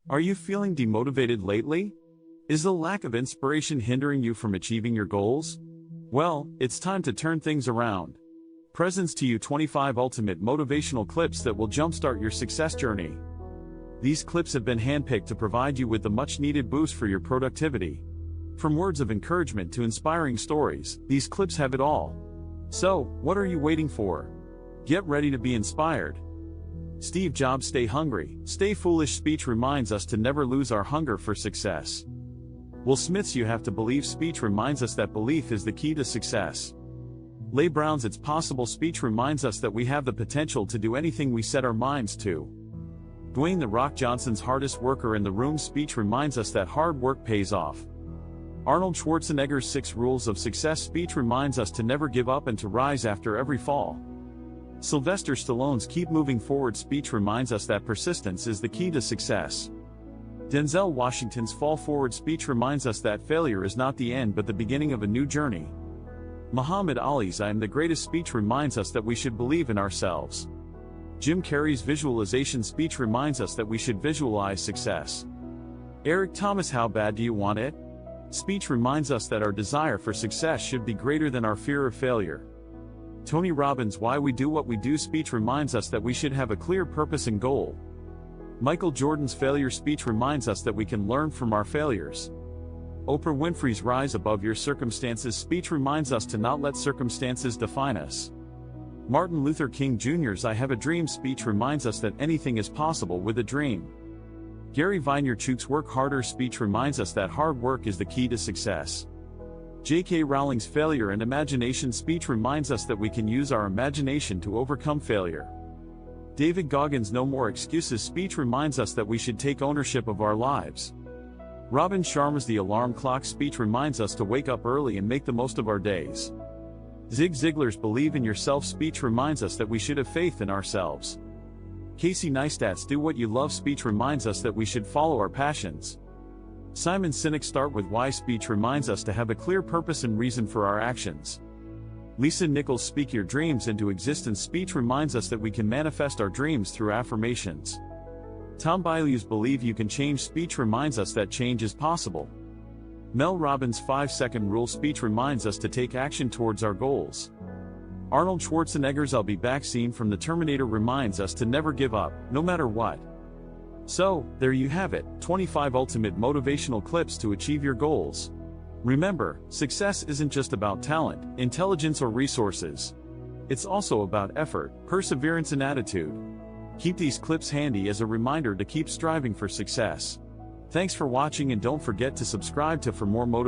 Are you feeling demotivated lately? Is the lack of inspiration hindering you from achieving your goals? Well, it's time to turn things around. Presents to you 25 ultimate motivational clips that will jumpstart your success journey. These clips have been handpicked to provide you with the much-needed boost for your productivity. From words of encouragement to inspiring stories, these clips have it all. So, what are you waiting for? Get ready to be inspired. Steve Jobs' "Stay hungry, stay foolish" speech reminds us to never lose our hunger for success. Will Smith's "You have to believe" speech reminds us that belief is the key to success. Les Brown's "It's possible" speech reminds us that we have the potential to do anything we set our minds to. Dwayne "The Rock" Johnson's "Hardest worker in the room" speech reminds us that hard work pays off. Arnold Schwarzenegger's "6 Rules of Success" speech reminds us to never give up and to rise after every fall. Sylvester Stallone's "Keep Moving Forward" speech reminds us that persistence is the key to success. Denzel Washington's "Fall Forward" speech reminds us that failure is not the end but the beginning of a new journey. Muhammad Ali's "I am the greatest" speech reminds us that we should believe in ourselves. Jim Carrey's visualization speech reminds us that we should visualize success. Eric Thomas' "How bad do you want it?" speech reminds us that our desire for success should be greater than our fear of failure. Tony Robbins' "Why we do what we do" speech reminds us that we should have a clear purpose and goal. Michael Jordan's "Failure" speech reminds us that we can learn from our failures. Oprah Winfrey's "Rise above your circumstances" speech reminds us to not let circumstances define us. Martin Luther King Jr.'s "I have a dream" speech reminds us that anything is possible with a dream. Gary Vaynerchuk's "Work harder" speech reminds us that hard work is the key to success. J.K. Rowling's "Failure and Imagination" speech reminds us that we can use our imagination to overcome failure. David Goggins' "No More Excuses" speech reminds us that we should take ownership of our lives. Robin Sharma's "The Alarm Clock" speech reminds us to wake up early and make the most of our days. Zig Ziglar's "Believe in Yourself" speech reminds us that we should have faith in ourselves. Casey Neistat's "Do What You Love" speech reminds us that we should follow our passions. Simon Sinek's "Start with Why" speech reminds us to have a clear purpose and reason for our actions. Lisa Nichols' "Speak Your Dreams into Existence" speech reminds us that we can manifest our dreams through affirmations. Tom Bilyeu's "Believe You Can Change" speech reminds us that change is possible. Mel Robbins' 5-Second Rule speech reminds us to take action towards our goals. Arnold Schwarzenegger's "I'll be back" scene from The Terminator reminds us to never give up, no matter what. So, there you have it, 25 ultimate motivational clips to achieve your goals. Remember, success isn't just about talent, intelligence or resources. It's also about effort, perseverance and attitude. Keep these clips handy as a reminder to keep striving for success. Thanks for watching and don't forget to subscribe for more motivational